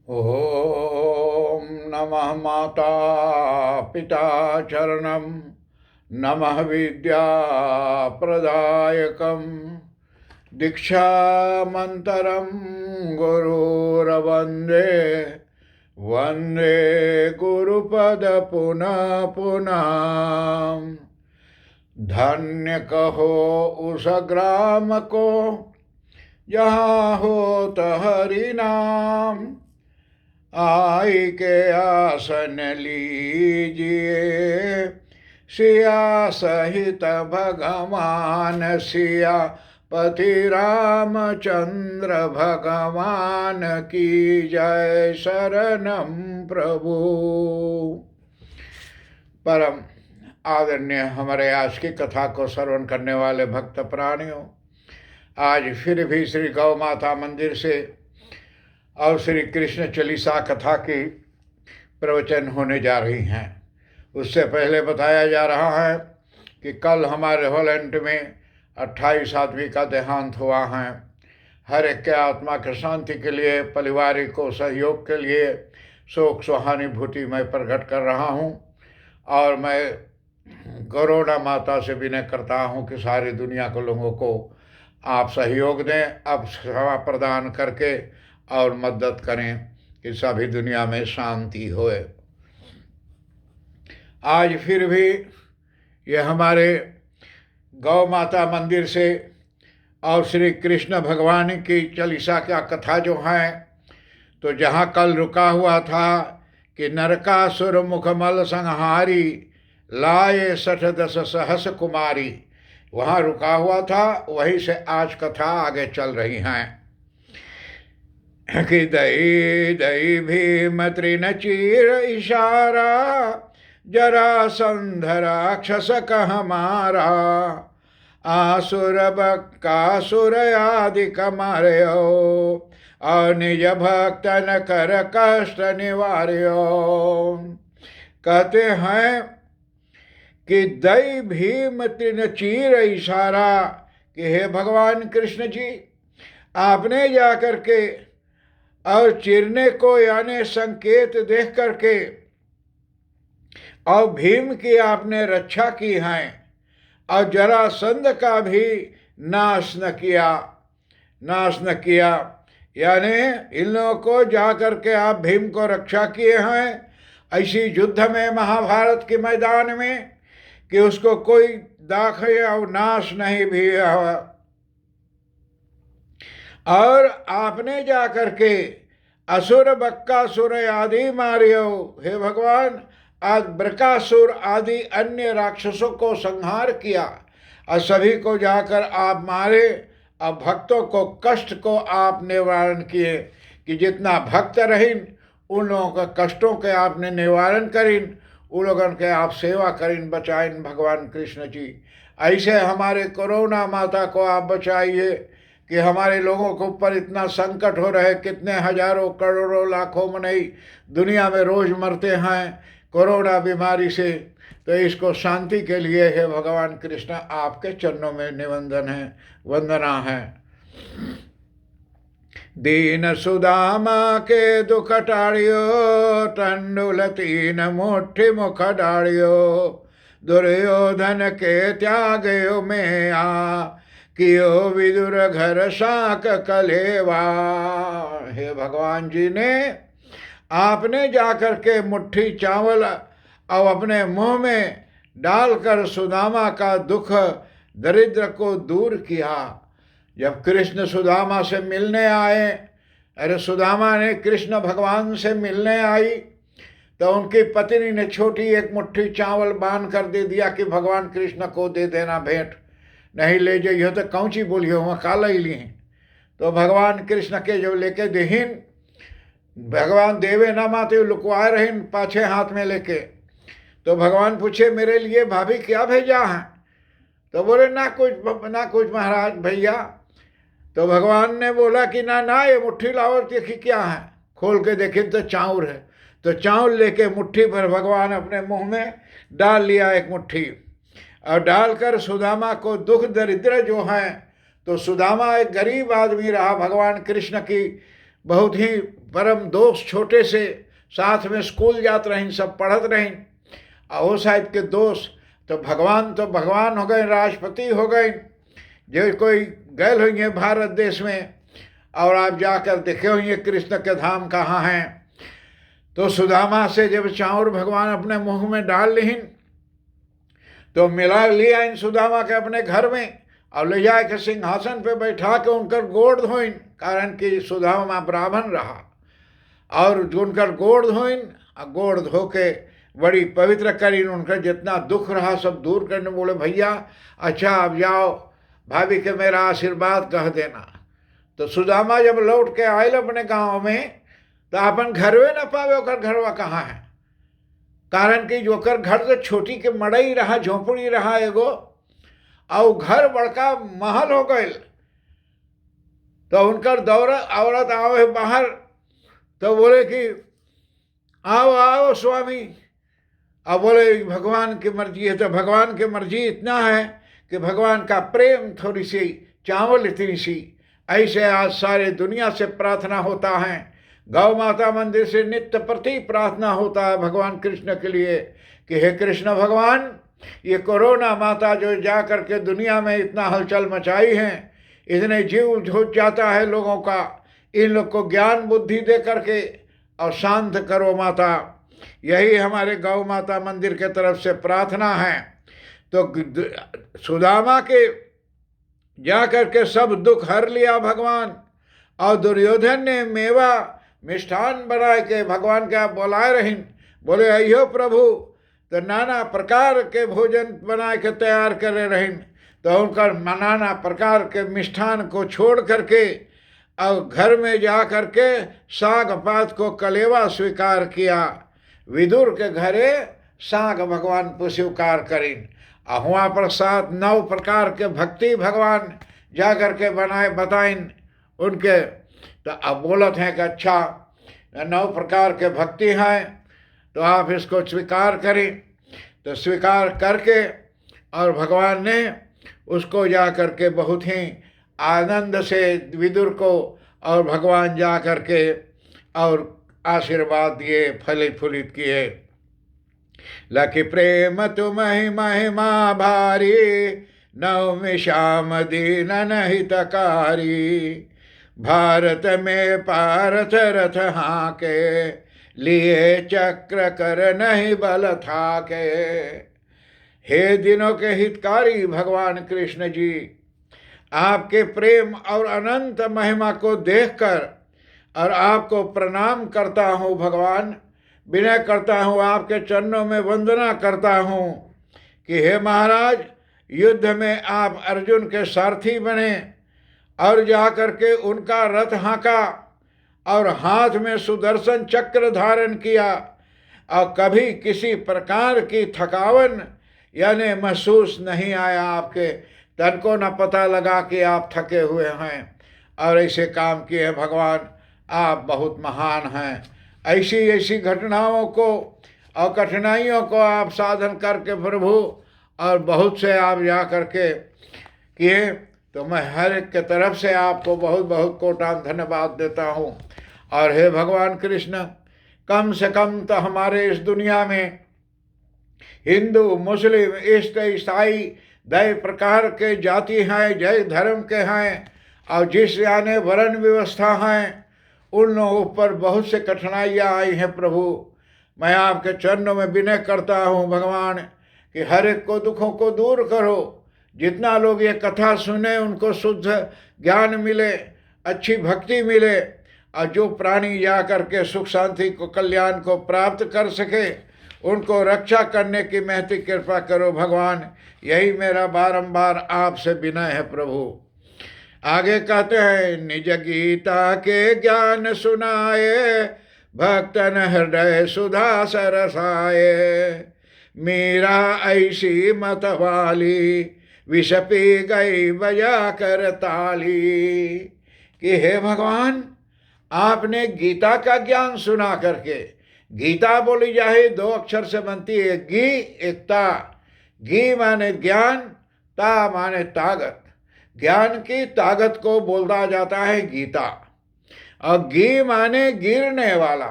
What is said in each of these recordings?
ॐ नमः माता पिता चरणं नमः विद्याप्रदायकं दीक्षामन्तरं गुरुर्वन्दे वन्दे गुरुपद पुनः पुनः। धन्य कहो उस ग्राम को जहाँ होत हरि नाम, आई के आसन लीजिए सिया सहित भगवान सिया पति रामचंद्र भगवान की जय। शरणम प्रभु। परम आदरणीय हमारे आज की कथा को श्रवण करने वाले भक्त प्राणियों, आज फिर भी श्री गौ माता मंदिर से और श्री कृष्ण चालीसा कथा की प्रवचन होने जा रही हैं। उससे पहले बताया जा रहा है कि कल हमारे हॉलैंड में 28 आदमी का देहांत हुआ है। हर एक के आत्मा की शांति के लिए, पारिवारिक को सहयोग के लिए शोक सहानुभूति मैं प्रकट कर रहा हूँ। और मैं गरुड़ा माता से विनय करता हूँ कि सारी दुनिया के लोगों को आप सहयोग दें, अब सेवा प्रदान करके और मदद करें कि सभी दुनिया में शांति होए। आज फिर भी ये हमारे गौ माता मंदिर से और श्री कृष्ण भगवान की चालीसा का कथा जो है, तो जहाँ कल रुका हुआ था कि नरकासुर मुखमल संहारी लाए 60 सहस कुमारी, वहाँ रुका हुआ था। वहीं से आज कथा आगे चल रही हैं कि दई दई भीम तृण चीर इशारा जरासंध राक्षस कह मारा, आसुर बक्कासुर आदि कमार्यो और निज भक्तन कर कष्ट निवार्यो। कहते हैं कि दई भीम तृण चीर इशारा कि हे भगवान कृष्ण जी, आपने जा करके और चीरने को यानी संकेत देख करके और भीम की आपने रक्षा की है और जरासंध का भी नाश न किया। यानी इन लोगों को जा करके आप भीम को रक्षा किए हैं ऐसी युद्ध में, महाभारत के मैदान में, कि उसको कोई दाखिल और नाश नहीं भी हुआ। और आपने जा करके असुर बक्कासुर आदि मारियो, हे भगवान, आज बृकासुर आदि अन्य राक्षसों को संहार किया और सभी को जाकर आप मारे और भक्तों को कष्ट को आप निवारण किए कि जितना भक्त रहिन उन लोगों के कष्टों के आपने निवारण करिन, उन लोगों के आप सेवा करिन, बचाइन भगवान कृष्ण जी। ऐसे हमारे कोरोना माता को आप बचाइए कि हमारे लोगों के ऊपर इतना संकट हो रहे, कितने हजारों करोड़ों लाखों में नहीं दुनिया में रोज मरते हैं कोरोना बीमारी से। तो इसको शांति के लिए है भगवान कृष्ण आपके चरणों में निवंदन है, वंदना है। दीन सुदामा के दुख टाड़ियो टंडुल 3 मुट्ठी मुख डाड़ियो, दुर्योधन के त्यागयो में आ कियो विदुर घर शाक कलेवा। हे भगवान जी ने आपने जाकर के मुट्ठी चावल और अपने मुंह में डालकर सुदामा का दुख दरिद्र को दूर किया। जब कृष्ण सुदामा से मिलने आए, अरे सुदामा ने कृष्ण भगवान से मिलने आई तो उनकी पत्नी ने छोटी एक मुट्ठी चावल बांध कर दे दिया कि भगवान कृष्ण को दे देना भेंट, नहीं ले जाइए तो कौची बोलियो वहाँ काला ही लिए। तो भगवान कृष्ण के जो लेके देहीन, भगवान देवे ना माते लुकवाए रहीन पाछे हाथ में लेके। तो भगवान पूछे मेरे लिए भाभी क्या भेजा है? तो बोले ना कुछ महाराज भैया। तो भगवान ने बोला कि ना ये मुट्ठी लाओ, देखी क्या है। खोल के देखे तो चाउर है। तो चाउर लेके मुट्ठी भर भगवान अपने मुंह में डाल लिया एक मुट्ठी, और डालकर सुदामा को दुख दरिद्र जो हैं, तो सुदामा एक गरीब आदमी रहा, भगवान कृष्ण की बहुत ही परम दोस्त, छोटे से साथ में स्कूल जात रहीं, सब पढ़त रहीं। और वो साहिब के दोस्त तो भगवान हो गए, राष्ट्रपति हो गए। जो कोई गए हुई भारत देश में और आप जाकर देखे हुए कृष्ण के धाम कहाँ हैं, तो सुदामा से जब चाउर भगवान अपने मुंह में डाल लीन तो मिला लिया इन सुदामा के अपने घर में और ले जाए के सिंहासन पे बैठा के उनकर गोड़ धोइन, कारण कि सुदामा ब्राह्मण रहा। और उनकर गोड़ धोइन, गोड़ धो के बड़ी पवित्र करीन, उनका जितना दुख रहा सब दूर करने। बोले भैया अच्छा अब जाओ, भाभी के मेरा आशीर्वाद कह देना। तो सुदामा जब लौट के आयल अपने गांव में तो अपन घरवे न पावे, ओकर घरवा कहाँ है, कारण कि जोकर घर तो छोटी के मड़ई रहा, झोंपड़ी रहा एगो, और घर बड़का महल हो गए। तो उनकर औरत आवे बाहर तो बोले कि आओ आओ स्वामी। अब बोले भगवान की मर्जी है, तो भगवान की मर्जी इतना है कि भगवान का प्रेम थोड़ी सी चावल इतनी सी। ऐसे आज सारे दुनिया से प्रार्थना होता है, गौ माता मंदिर से नित्य प्रति प्रार्थना होता है भगवान कृष्ण के लिए कि हे कृष्ण भगवान, ये कोरोना माता जो जा कर के दुनिया में इतना हलचल मचाई है, इतने जीव झुक जाता है लोगों का, इन लोग को ज्ञान बुद्धि दे करके और शांत करो माता। यही हमारे गौ माता मंदिर के तरफ से प्रार्थना है। तो सुदामा के जा करके सब दुख हर लिया भगवान। और दुर्योधन ने मेवा मिष्ठान बनाए के भगवान के आप बुलाए रहीन, बोले अयो प्रभु, तो नाना प्रकार के भोजन बना के तैयार करे रहीन। तो उनका नाना प्रकार के मिष्ठान को छोड़ करके और घर में जा करके साग पात को कलेवा स्वीकार किया। विदुर के घरे साग भगवान को स्वीकार करीन। और वहाँ पर 7-9 प्रकार के भक्ति भगवान जा करके बनाए बताइन उनके। तो अब बोलत हैं कि अच्छा 9 प्रकार के भक्ति हैं तो आप इसको स्वीकार करें। तो स्वीकार करके और भगवान ने उसको जा करके बहुत ही आनंद से विदुर को और भगवान जा करके और आशीर्वाद दिए, फलित फूलित किए। लखि प्रेम तुम ही महिमा भारी, नवमी श्याम दीन हितकारी। भारत में पारथ रथ हाके, लिए चक्र कर नहीं बल थाके। हे दिनों के हितकारी भगवान कृष्ण जी, आपके प्रेम और अनंत महिमा को देखकर और आपको प्रणाम करता हूँ भगवान, विनय करता हूँ, आपके चरणों में वंदना करता हूँ कि हे महाराज, युद्ध में आप अर्जुन के सारथी बने और जा करके उनका रथ हाँका और हाथ में सुदर्शन चक्र धारण किया और कभी किसी प्रकार की थकावन यानी महसूस नहीं आया। आपके तन को न पता लगा कि आप थके हुए हैं और ऐसे काम किए भगवान, आप बहुत महान हैं। ऐसी ऐसी घटनाओं को और कठिनाइयों को आप साधन करके प्रभु और बहुत से आप जा करके किए, तो मैं हर एक के तरफ से आपको बहुत बहुत कोटान धन्यवाद देता हूँ। और हे भगवान कृष्ण, कम से कम तो हमारे इस दुनिया में हिंदू मुस्लिम इष्ट ईसाई दय प्रकार के जाति हैं, जय धर्म के हैं, और जिस यानी वर्ण व्यवस्था हैं, उन लोगों पर बहुत से कठिनाइयाँ आई हैं प्रभु। मैं आपके चरणों में विनय करता हूँ भगवान कि हर एक को दुखों को दूर करो। जितना लोग ये कथा सुने उनको शुद्ध ज्ञान मिले, अच्छी भक्ति मिले, और जो प्राणी जा करके सुख शांति को कल्याण को प्राप्त कर सके उनको रक्षा करने की महती कृपा करो भगवान। यही मेरा बारंबार आपसे विनय है प्रभु। आगे कहते हैं, निज गीता के ज्ञान सुनाए, भक्तन हृदय सुधा सरसाए। मीरा ऐसी मत वाली, विष पी गई बजा कर ताली। कि हे भगवान, आपने गीता का ज्ञान सुना करके, गीता बोली जाए 2 अक्षर से बनती है, गी एक ता। गी माने ज्ञान, ता माने ताकत। ज्ञान की ताकत को बोला जाता है गीता। और गी माने गिरने वाला,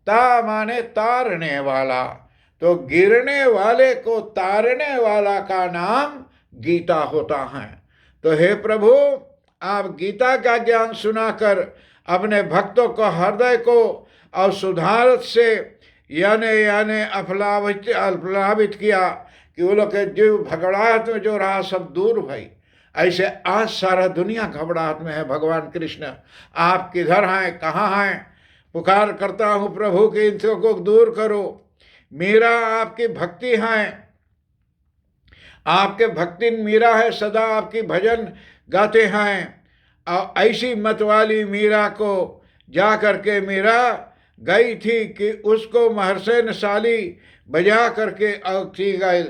ता माने तारने वाला। तो गिरने वाले को तारने वाला का नाम गीता होता है। तो हे प्रभु, आप गीता का ज्ञान सुनाकर अपने भक्तों को हृदय को और सुधार से यानी अफलावित किया कि वो लोग के जीव घबराहट में जो रहा सब दूर भाई। ऐसे आज सारा दुनिया घबराहट में है। भगवान कृष्ण आप किधर हैं, कहाँ हैं? पुकार करता हूँ प्रभु कि इनको को दूर करो। मीरा आपकी भक्ति है, आपके भक्ति मीरा है, सदा आपकी भजन गाते हैं। और ऐसी मत वाली मीरा को जा करके मीरा गई थी कि उसको महर्षि नशाली बजा करके और थी गई।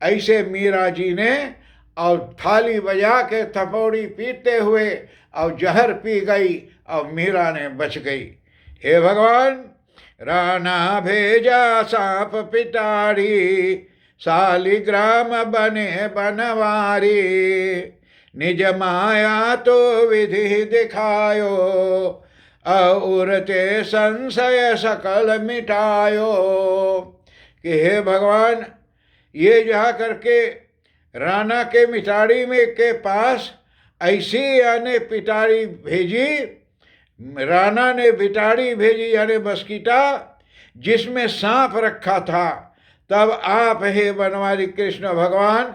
ऐसे मीरा जी ने और थाली बजा के थपौड़ी पीते हुए और जहर पी गई और मीरा ने बच गई। हे भगवान, राणा भेजा सांप पिटारी, शालिग्राम बने बनवारी, निज माया तो विधि दिखायो, औरते संशय सकल मिटायो। कि हे भगवान, ये जा करके राणा के मिटारी में के पास ऐसी यानी पिटारी भेजी, राणा ने बिटाड़ी भेजी यानी बसकीटा, जिसमें सांप रखा था। तब आप हे बनवारी कृष्ण भगवान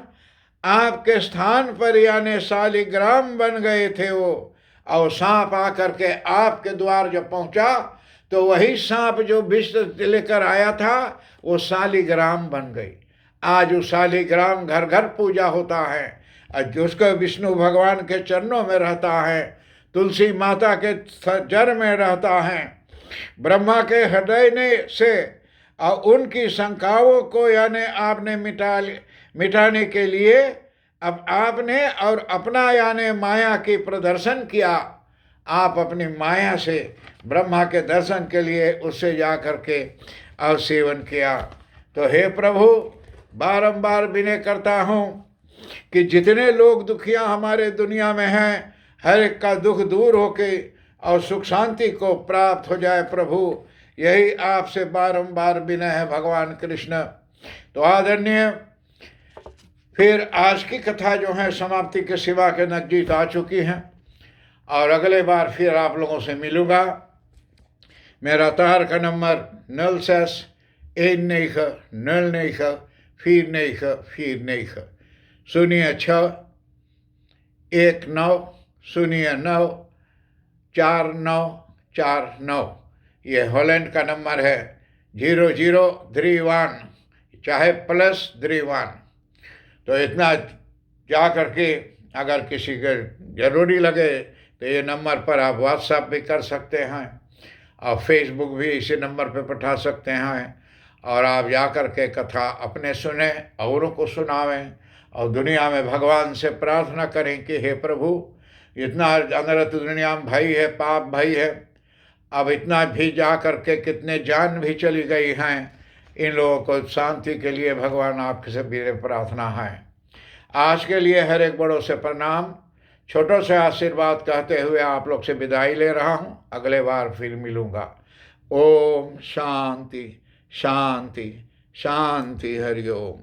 आपके स्थान पर यानी शालिग्राम बन गए थे वो। और सांप आकर के आपके द्वार जब पहुंचा तो वही सांप जो विष लेकर आया था वो शालिग्राम बन गई। आज वो शालिग्राम घर घर पूजा होता है और जिसको विष्णु भगवान के चरणों में रहता है, तुलसी माता के जड़ में रहता है, ब्रह्मा के हृदय ने से और उनकी शंकाओं को यानी आपने मिटाने के लिए अब आपने और अपना यानी माया की प्रदर्शन किया। आप अपनी माया से ब्रह्मा के दर्शन के लिए उससे जा कर के और सेवन किया। तो हे प्रभु, बारंबार विनय करता हूँ कि जितने लोग दुखियाँ हमारे दुनिया में हैं, हर एक का दुख दूर होके और सुख शांति को प्राप्त हो जाए प्रभु, यही आपसे बारंबार विनय है भगवान कृष्ण। तो आदरणीय, फिर आज की कथा जो है समाप्ति के सिवा के नजदीक आ चुकी हैं और अगले बार फिर आप लोगों से मिलूँगा। मेरा तार का नंबर 06-19-49-09-4949। ये हॉलैंड का नंबर है 0031 चाहे +31। तो इतना जा करके अगर किसी के ज़रूरी लगे तो ये नंबर पर आप व्हाट्सएप भी कर सकते हैं और फेसबुक भी इसी नंबर पर पठा सकते हैं। और आप जा कर के कथा अपने सुने, औरों को सुनावें और दुनिया में भगवान से प्रार्थना करें कि हे प्रभु, इतना अनर्थ दुनिया में भई है, पाप भई है, अब इतना भी जा कर के कितने जान भी चली गई हैं, इन लोगों को शांति के लिए भगवान आपसे भी प्रार्थना है। आज के लिए हर एक बड़ों से प्रणाम, छोटों से आशीर्वाद कहते हुए आप लोग से विदाई ले रहा हूँ। अगले बार फिर मिलूँगा। ओम शांति शांति शांति, हरि ओम।